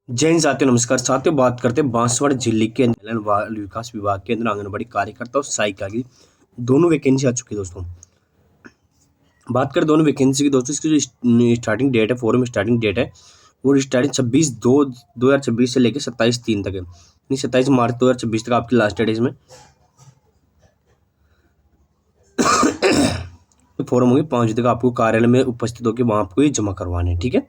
जय हिंद साथियों, नमस्कार साथियों। बात करते हैं बांसवाड़ा जिले के अंदर बाल विकास विभाग के अंदर आंगनबाड़ी कार्यकर्ता और सहायिका की दोनों वैकेंसी आ चुकी है दोस्तों। बात करें दोनों वैकेंसी की दोस्तों, इसकी जो स्टार्टिंग डेट है, फॉरम स्टार्टिंग डेट है वो स्टार्टिंग 26/2/2026 से लेकर 27/3 तक है, यानी 27 मार्च 2026 तक आपकी लास्ट डेट है। इसमें फॉरम होंगे 5 बजे तक आपको कार्यालय में उपस्थित होकर वहाँ आपको ये जमा करवाने हैं, ठीक है।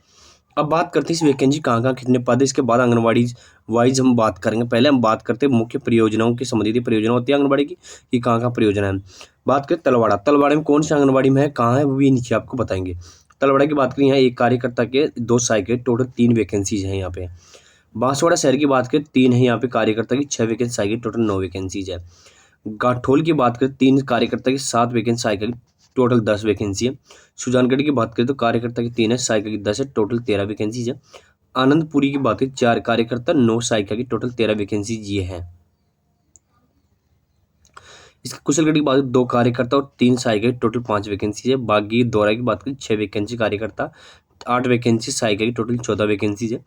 अब बात करते हैं इस वैकेंसी कहाँ कितने पद है, इसके बाद आंगनबाड़ी वाइज हम बात करेंगे। पहले हम बात करते हैं मुख्य परियोजनाओं की, संबंधित परियोजना होती है आंगनबाड़ी की, कि कहाँ परियोजना है। बात करें तलवाड़ा में कौन सी आंगनबाड़ी में है, कहाँ है, वो भी नीचे आपको बताएंगे। तलवाड़ा की बात करें, यहाँ एक कार्यकर्ता के 2 सहायक के टोटल 3 वैकेंसीज हैं यहाँ पे। बांसवाड़ा शहर की बात करें 3 है यहाँ पे कार्यकर्ता की, 6 वैकेंसी सहायक की, टोटल 9 वैकेंसीज है। गाठोल की बात करें 3 कार्यकर्ता की, 7 वैकेंसी सहायक की, टोटल 10 वैकेंसी है। सुजानगढ़ की बात करें तो कार्यकर्ता की 3 है, सहायिका की 10 है, टोटल 13 वैकेंसीज है। आनंदपुरी की बात करें 4 कार्यकर्ता 9 सहायिका की, टोटल 13 वैकेंसीज ये है। इसके कुशलगढ़ की बात करें 2 कार्यकर्ता और 3 सहायिका की, टोटल 5 वैकेंसीज है। बागी दौरा की बात करें 6 वैकेंसी कार्यकर्ता, 8 वैकेंसी सहायिका की, टोटल 14 वैकेंसीज है।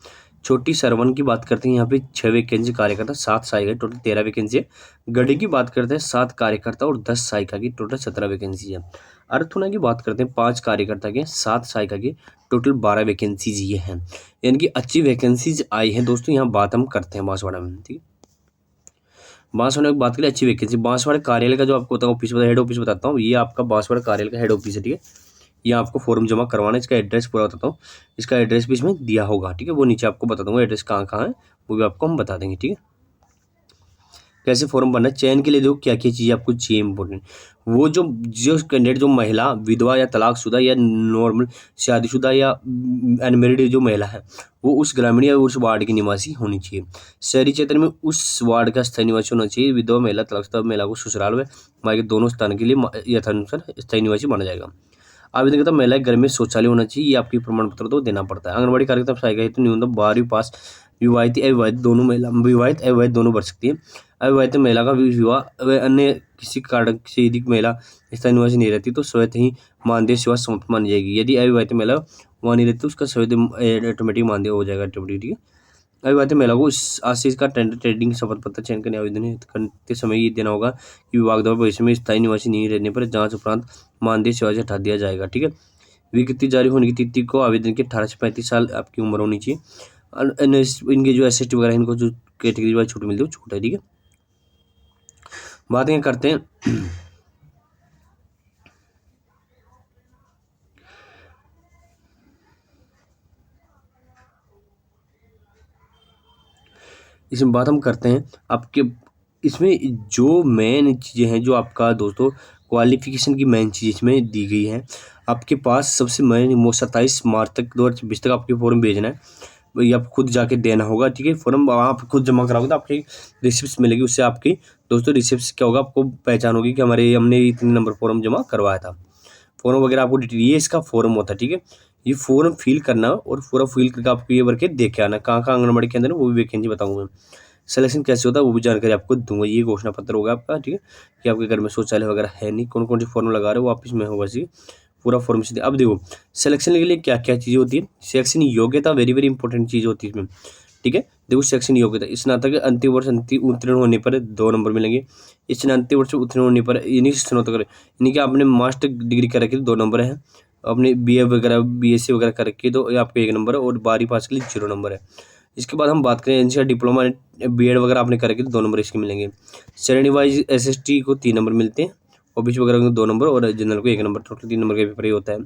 छोटी सरवन की बात करते हैं यहाँ पे 6 वैकेंसी कार्यकर्ता, 7 सहायिका, टोटल 13 वैकेंसी है। गढ़ी की बात करते हैं 7 कार्यकर्ता और 10 सहायिका की, टोटल 17 वैकेंसी है। अर्थुना की बात करते हैं 5 कार्यकर्ता के, 7 सहायिका की, टोटल 12 वैकेंसीज ये हैं। यानी कि अच्छी वैकेंसीज आई हैं दोस्तों। यहाँ बात हम करते हैं बांसवाड़ा में, ठीक है। बांसवाड़ा की बात करें अच्छी वैकेंसी, बांसवाड़ा कार्यालय का जो आपको होता है ऑफिस, हेड ऑफिस बताता हूँ। ये आपका बांसवाड़ा कार्यालय का हेड ऑफिस है, ठीक है। ये आपको फॉर्म जमा करवाना है। इसका एड्रेस पूरा बताता हूँ, इसका एड्रेस भी इसमें दिया होगा, ठीक है। वो नीचे आपको बता दूंगा एड्रेस कहाँ कहाँ है, वो भी आपको हम बता देंगे, ठीक है। कैसे फॉर्म भरना है, चयन के लिए देखो क्या क्या चीज़ें आपको चाहिए इंपॉर्टेंट। वो जो जो कैंडिडेट, जो महिला विधवा या तलाकशुदा या नॉर्मल शादीशुदा या अनमेरिड जो महिला है, वो उस ग्रामीण या उस वार्ड की निवासी होनी चाहिए। शहरी क्षेत्र में उस वार्ड का स्थायी निवासी होना चाहिए। विधवा महिला तलाकशुदा महिला को ससुराल व मायके दोनों स्थान के लिए यथानुसार स्थायी निवासी माना जाएगा। आवेदन करता महिला घर में शौचालय होना चाहिए, ये आपकी प्रमाण पत्र तो देना पड़ता है। आंगनबाड़ी कार्यकर्ता सहायिका हेतु न्यूनतम 12वीं पास, विवाहित अविवाहित दोनों महिला, विवाहित अविवाहित दोनों भर सकती है। अविवाहित महिला का विवाह व अन्य किसी कारण से यदि महिला स्थायी निवासी नहीं रहती तो स्वतः ही मानदेय सेवा समाप्त मानी जाएगी। यदि अविवाहित महिला वहाँ नहीं रहती तो उसका स्वतः ऑटोमेटिक मानदेय हो जाएगा, ऑटोमेटिक, ठीक है। अविवाहित महिला को इस आशीष का ट्रेडिंग शपथ पत्र चयन करने आवेदन करते समय ये देना होगा कि विभाग द्वारा भविष्य में स्थायी निवासी नहीं रहने पर जांच उपरांत मानदेय सेवा से हटा दिया जाएगा, ठीक है। विज्ञप्ति जारी होने की तिथि को आवेदन के 18 से 35 साल आपकी उम्र होनी चाहिए। इनके जो SST वगैरह इनको जो कैटेगरी वाइज छूट मिलती है वो छूट है, ठीक है। बातें करते हैं इसमें बात हम करते हैं आपके, इसमें जो मेन चीज़ें हैं, जो आपका दोस्तों क्वालिफिकेशन की मेन चीज़ इसमें दी गई है। आपके पास सबसे मेन 27 मार्च तक 2026 तक आपके फॉर्म भेजना है। ये आपको खुद जाके देना होगा, ठीक है। फॉर्म आप खुद जमा कराओगे तो आपकी रिसिप्ट मिलेगी, उससे आपकी दोस्तों रिसिप्ट क्या होगा, आपको पहचान होगी कि हमने इतने नंबर फॉर्म जमा करवाया था। फॉर्म वगैरह आपको डिटेल, ये इसका फॉर्म होता है, ठीक है। ये फॉर्म फिल करना और पूरा फिल करके आपको ये भर के दे के आना। कहाँ कहाँ आंगनबाड़ी के अंदर वो भी वैकेंसी बताऊंगा मैं। सिलेक्शन कैसे होता है वो भी जानकारी आपको दूंगा। ये घोषणा पत्र होगा आपका, ठीक है, कि आपके घर में शौचालय वगैरह है नहीं, कौन कौन से फॉर्म लगा रहे हो वो ऑफिस में होगा, जी पूरा फॉर्म से। अब देखो सिलेक्शन के लिए क्या क्या चीज़ें होती है। सिलेक्शन योग्यता वेरी वेरी इंपॉर्टेंट चीज़ होती है इसमें, ठीक है। देखो सिलेक्शन योग्यता, स्नातक अंतिम वर्ष उत्तीर्ण होने पर 2 नंबर मिलेंगे। स्नातक वर्ष उत्तीर्ण होने पर यानी स्नातक यानी कि आपने मास्टर डिग्री कर रखी तो 2 नंबर है। अपने BA वगैरह BSc वगैरह कर रखी तो आपको 1 नंबर है, और 12वीं पास के लिए 0 नंबर है। इसके बाद हम बात करें एनसीआर डिप्लोमा B.Ed वगैरह आपने कर रखी तो 2 नंबर इसके मिलेंगे। श्रेणी वाइज SST को 3 नंबर मिलते हैं, OBC वगैरह को 2 नंबर और जनरल को 1 नंबर, टोटल 3 नंबर का पेपर ही होता है।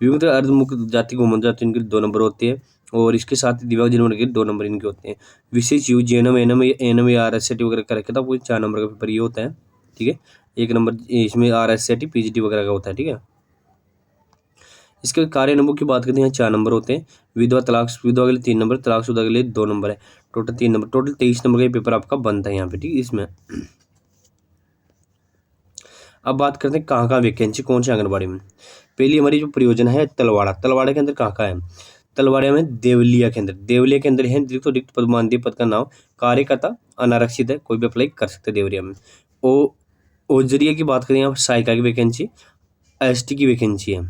विमुक्त अर्धमुक्त जाति को घुमन जाति इनके 2 नंबर होते हैं, और इसके साथ ही दिव्यांग जनवर्ग के 2 नंबर इनके होते हैं। विशेष यू JNM NM या RSAT वगैरह कर रखे तो आपको 4 नंबर का पेपर ये होता है, ठीक है। 1 नंबर इसमें RSAT PGT वगैरह का होता है, ठीक है। इसके कार्य नंबर की बात करते हैं, 4 नंबर होते हैं। विधवा के लिए 3 नंबर, तलाकशुदा के लिए 2 नंबर है, टोटल 3 नंबर, टोटल 23 नंबर का ये पेपर आपका बनता है यहाँ पे, ठीक है। इसमें अब बात करते हैं कहाँ कहाँ वैकेंसी, कौन सी आंगनबाड़ी में। पहली हमारी जो परियोजना है तलवाड़ा के अंदर कहाँ कहाँ है। तलवाड़ा में देवलिया के अंदर है रिक्त पद, मानदेय पद का नाम कार्यकर्ता अनारक्षित है, कोई भी अप्लाई कर सकते हैं देवरिया में। ओ ओजरिया की बात करें यहाँ सहायिका की वैकेंसी, ST की वैकेंसी है।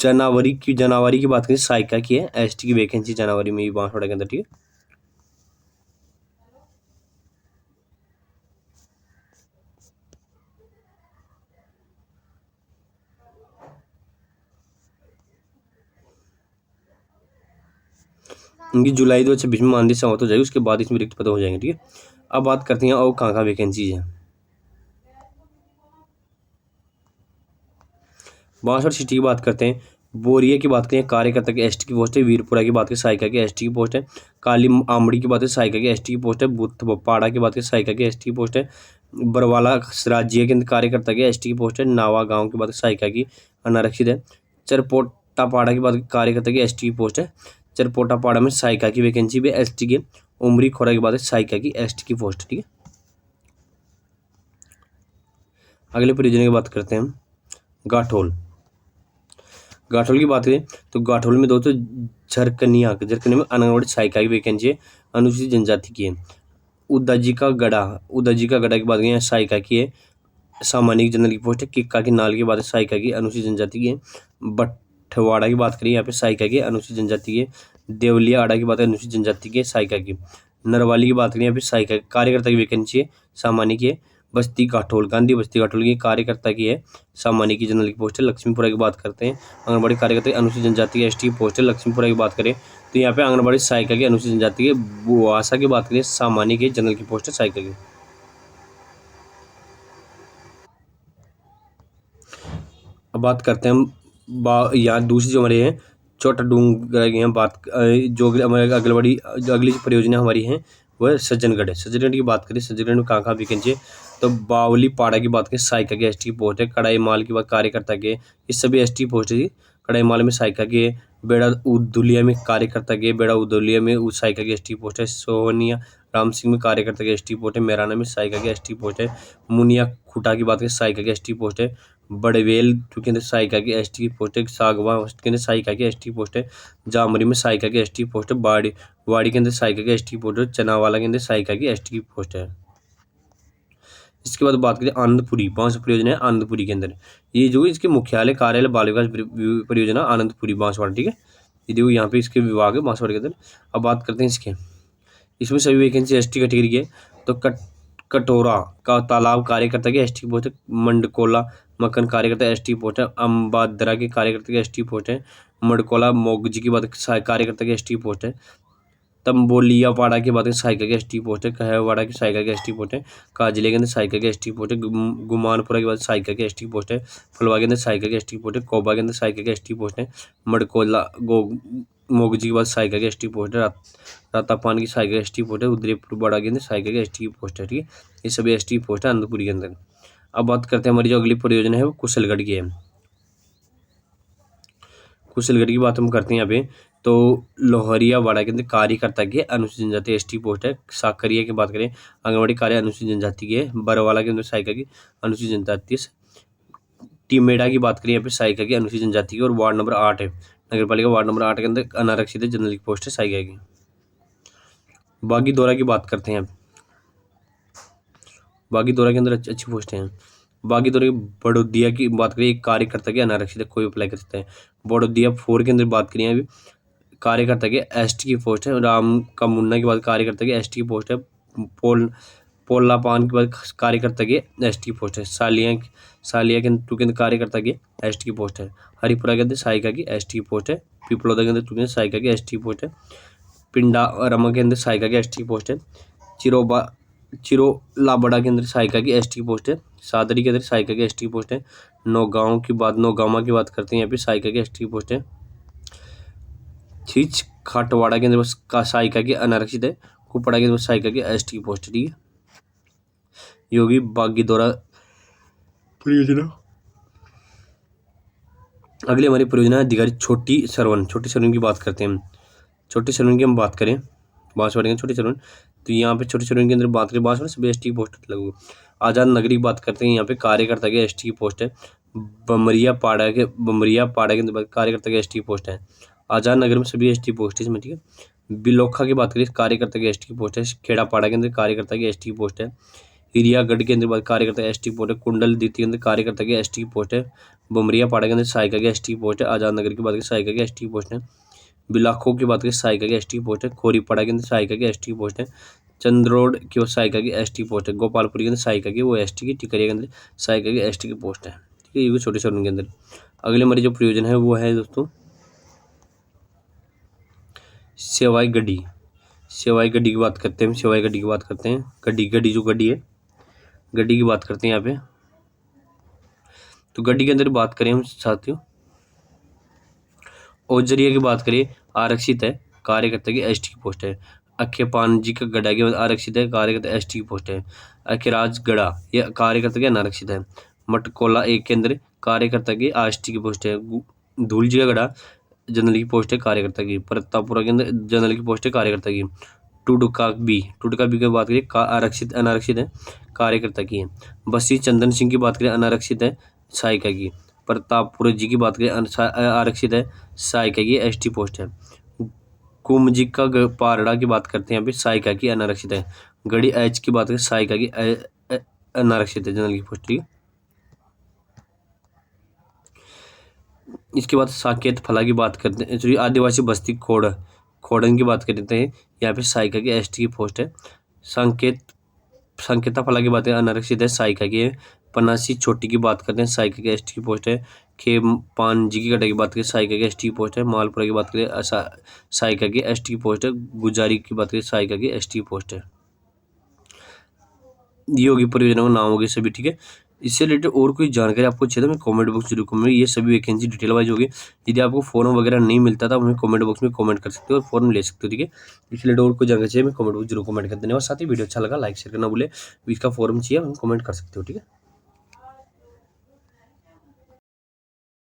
जनवरी की बात करें साइका की है, एसटी की वैकेंसी जनवरी में ही बांसवाड़ा के अंदर, ठीक है। इनकी जुलाई 2026 में मानदेय समाप्त हो जाएगी, उसके बाद इसमें रिक्त पद हो जाएंगे, ठीक है। अब बात करते हैं और कहाँ वैकेंसी है। बांसवाड़ा सिटी की बात करते हैं, बोरिया की बात करें कार्यकर्ता की एसटी की पोस्ट है, वीरपुरा की बात करें सहायिका की एसटी की पोस्ट है, काली आमड़ी की बात करें सहायिका की एसटी की पोस्ट है, बुथपाड़ा की बात करें सहायिका की एसटी की पोस्ट है, बरवाला राज्य के कार्यकर्ता की एसटी की पोस्ट है, नावा गांव की बात करें सहायिका की अनारक्षित है, चरपोटापाड़ा की बात करें कार्यकर्ता की एसटी की पोस्ट है, चरपोटापाड़ा में सहायिका की वैकेंसी भी एसटी की, उमरी खोरा की बात है सहायिका की एसटी की पोस्ट, ठीक है। अगले परियोजना की बात करते हैं हम, गाठोल। गाठोल की बात करें तो गाठोल में दोस्तों झरकनिया में आंगनबाड़ी सहायिका की वैकेंसी है, अनुसूचित जनजाति की है। उदाजी का गड़ा की बात करें सहायिका की है, सामान्य जनरल की पोस्ट है। किक्का की नाल की बात है सहायिका की अनुसूचित जनजाति की है। बटवाड़ा की बात करें यहाँ पे सहायिका की अनुसूचित जनजाति की है। देवलिया आड़ा की बात है अनुसूचित जनजाति की है सहायिका की। नरवाली की बात करें यहाँ पे सहायिका कार्यकर्ता की वैकेंसी है, सामान्य की है। बस्ती घाटोल गांधी बस्ती घाटोल की कार्यकर्ता की है, सामान्य की जनरल की पोस्ट है। लक्ष्मीपुरा की बात करते हैं, आंगनबाड़ी कार्यकर्ता की अनुसूचित जनजाति की एसटी की पोस्ट है। लक्ष्मीपुरा की बात करें तो यहाँ पे आंगनबाड़ी सहायिका की अनुसूचित जनजाति की। बुआसा की बात करें सामान्य की जनरल की पोस्ट है सहायिका की। अब बात करते हैं हम यहाँ दूसरी जो हमारे हैं छोटा डूंगर की यहाँ बात जो हमारे अगलवाड़ी जो अगली परियोजना हमारी है वह सज्जनगढ़ है। सज्जनगढ़ की बात करें, सज्जनगढ़ में कहाँ वैकेंसी है तो बावली पाड़ा की बात करें सहायिका की एसटी पोस्ट है। कड़ाई माल की बात कार्यकर्ता के, ये सभी एसटी पोस्ट है। कड़ाई माल में सहायिका के, बेड़ा उदुलिया में कार्यकर्ता के, बेड़ा उदुलिया में सहायिका की एसटी पोस्ट है। सोहनिया राम सिंह में कार्यकर्ता की एसटी पोस्ट है। मैराना में सहायिका की एसटी पोस्ट है। मुनिया खुटा की बात करें सहायिका की एसटी पोस्ट है। बड़वेल के अंदर सहायिका की एसटी की पोस्ट है। सागवा के अंदर सहायिका की एसटी पोस्ट है। जामरी में सहायिका की एसटी पोस्ट है। वाड़ी के अंदर सहायिका की एसटी पोस्ट है। चनावाला के अंदर सहायिका की एसटी की पोस्ट है। इसके बाद बात करें आनंदपुरी बांसवाड़ा परियोजना है। आनंदपुरी के अंदर ये जो इसके मुख्यालय कार्यालय बाल विकास परियोजना आनंदपुरी बांसवाड़ा, ठीक है। ये देखो यहाँ पे इसके विभाग है बांसवाड़ा के अंदर। अब बात करते हैं इसमें सभी वैकेंसी एसटी कैटेगरी की है। तो कटोरा का तालाब कार्यकर्ता की एसटी पोस्ट है। मंडकोला मक्खन कार्यकर्ता एसटी पोस्ट है। अम्बादरा के कार्यकर्ता की एसटी पोस्ट है। मडकोला मोगजी की बात कार्यकर्ता की एसटी पोस्ट है। तंबोलिया पाड़ा की बात करें सहायिका की एसटी पोस्ट है। कहवाड़ा की सहायिका की एसटी पोस्ट है। काजिले के अंदर सहायिका की एसटी पोस्ट है। गुमानपुरा की बात सहायिका की एसटी पोस्ट है। फलवा के अंदर सहायिका की एसटी पोस्ट है। कोबा के अंदर सहायिका की एसटी पोस्ट है। मडकोला मोगजी की बात सहायिका की एसटी पोस्ट है। रातापान की सहायिका की एसटी पोस्ट है। उदयपुर बड़ा के अंदर सहायिका की एसटी पोस्ट है, ठीक है। ये सभी एसटी पोस्ट है आनंदपुरी के अंदर। अब बात करते हैं हमारी जो अगली परियोजना है वो कुशलगढ़ की है। कुशलगढ़ की बात हम करते हैं यहाँ पे तो लोहरिया वाड़ा के अंदर कार्यकर्ता की अनुसूचित जनजाति एसटी पोस्ट है। साकरिया की बात करें आंगनबाड़ी कार्य अनुसूचित जनजाति की है। बरवाला के अंदर सहायिका की अनुसूचित जनजाति। टीमेड़ा की बात करें यहाँ पे सहायिका की अनुसूचित जनजाति की। और वार्ड नंबर 8 है नगर पालिका वार्ड नंबर 8 के अंदर अनारक्षित जनरल की पोस्ट है सहायिका की। बागी दौरा की बात करते हैं। बागी दौरा के अंदर अच्छी पोस्ट हैं। बागी दौरे बड़ौदिया की बात करें एक कार्यकर्ता के अनारक्षित है, कोई अप्लाई कर सकते हैं। बड़ौदिया 4 के अंदर बात करें अभी कार्यकर्ता के एसटी की पोस्ट है। राम का मुन्ना की बात कार्यकर्ता की एसटी की पोस्ट है। पोला पान की बात कार्यकर्ता की एसटी की पोस्ट है। सालिया के अंदर 2 के अंदर कार्यकर्ता की एसटी की पोस्ट है। हरिपुरा के अंदर सहायिका की एसटी की पोस्ट है। पिपलोदा के अंदर 2 के अंदर सहायिका की एसटी की पोस्ट है। पिंडा रमा के अंदर सहायिका की एसटी की पोस्ट है। चिरोलाबड़ा के अंदर सहायिका की एसटी की पोस्ट है। सादरी के अंदर सहायिका की एसटी की पोस्ट है। नौगांवा की बात करते हैं यहाँ पे सहायिका की एसटी की पोस्ट है। छीच खाटवाड़ा के अंदर सहायिका की अनारक्षित है। कुपड़ा के अंदर सहायिका की एसटी की पोस्ट है, ठीक है। योगी बागी दौरा परियोजना। अगली हमारी परियोजना है अधिकारी छोटी सरवन की बात करते हैं हम। छोटी सरवन की हम बात करें बांसवाड़ा के छोटी सरवन तो यहाँ पे छोटी सरवन के अंदर बात करें बांसवाड़ा सभी एसटी की पोस्ट लगू। आज़ाद नगरी की बात करते हैं यहाँ पे कार्यकर्ता के एसटी की पोस्ट है। बमरिया पाड़ा के अंदर कार्यकर्ता के एसटी की पोस्ट है। आज़ाद नगर में सभी एसटी पोस्ट है इसमें, ठीक है। बिलोखा की बात करें कार्यकर्ता की एसटी की पोस्ट है। खेड़ा पाड़ा के अंदर कार्यकर्ता की एसटी की पोस्ट है। हिरियागढ़ के अंदर बात कार्यकर्ता एसटी की पोस्ट है। कुंडल द्वितीय के अंदर कार्यकर्ता की एसटी की पोस्ट है। बुमरिया पाड़ा के अंदर सहायिका की एसटी की पोस्ट है। आजाद नगर की बात करें सहायिका की एसटी की पोस्ट है। बिलाखों की बात करें सहायिका की एसटी की पोस्ट है। खोरीपाड़ा के अंदर सहायिका की एसटी की पोस्ट है। चंद्रोड की सहायिका की एसटी की पोस्ट है। गोपालपुरी के अंदर सहायिका की वो एसटी की। टिकरिया के अंदर सहायिका की एसटी की पोस्ट है। ठीक है, ये भी छोटे शहरों के अंदर। अगले हमारी जो प्रयोजन है वो है दोस्तों सेवाई गड्डी। सेवाई गड्डी की बात करते हैं, सेवाई गड्डी की बात करते हैं। गड्डी गड्डी जो गड्डी है, गड्डी की बात करते हैं यहाँ पे। तो गड्डी के अंदर बात करें हम साथियों, ओजरिया की बात करें आरक्षित है, कार्यकर्ता की एसटी की पोस्ट है। अखे पानजी का गड़ा के आरक्षित है, कार्यकर्ता एसटी की पोस्ट है। अखिराज गड़ा ये कार्यकर्ता के अनारक्षित है। मटकोला एक के अंदर कार्यकर्ता की एसटी की पोस्ट है। धूलजी का गड़ा जनरल की पोस्ट है कार्यकर्ता की। प्रतापपुरा के अंदर जनरल की पोस्ट है कार्यकर्ता की। टुडका बी की बात करें आरक्षित अनारक्षित है, कार्यकर्ता की है। बसी चंदन सिंह की बात करें अनारक्षित है, सहायिका की। प्रतापपुर जी की बात करें आरक्षित है, सहायिका की एसटी पोस्ट है। कुमजिक का पारड़ा की बात करते हैं यहाँ पे सहायिका की अनारक्षित है। गढ़ी एच की बात करें सहायिका की अनारक्षित है, जनरल की पोस्ट। ठीक है, इसके बाद साकेत फला की बात करते हैं, सॉरी आदिवासी बस्ती खोड़न की बात करते हैं, यहाँ पे सहायिका की एसटी की पोस्ट है। संकेता फला की बात करें अनारक्षित है, सहायिका की है। पनासी छोटी की बात करते हैं सहायिका की एसटी की पोस्ट है। खेम पान जी की कटा की बात करें सहायिका की एसटी की पोस्ट है। मालपुरा की बात करें सहायिका की एसटी की पोस्ट है। गुजारी की बात करें सहायिका की एसटी की पोस्ट है। ये होगी परियोजना का नाम होगी सभी। ठीक है, इससे रिलेटेड और कोई जानकारी आपको चाहिए तो मैं कमेंट बॉक्स जरूर कमेंट, ये सभी वैकेंसी डिटेल वाइज होगी। यदि आपको फॉर्म वगैरह नहीं मिलता था हमें कमेंट बॉक्स में कमेंट कर सकते हो और फॉर्म ले सकते हो। ठीक है, इससे रिलेटेड और कोई जानकारी चाहिए मैं कमेंट बॉक्स जरूर कमेंट कर देने। और साथ ही वीडियो अच्छा लगा लाइक शेयर करना भूले, इसका फॉर्म चाहिए हम कमेंट कर सकते हो। ठीक है।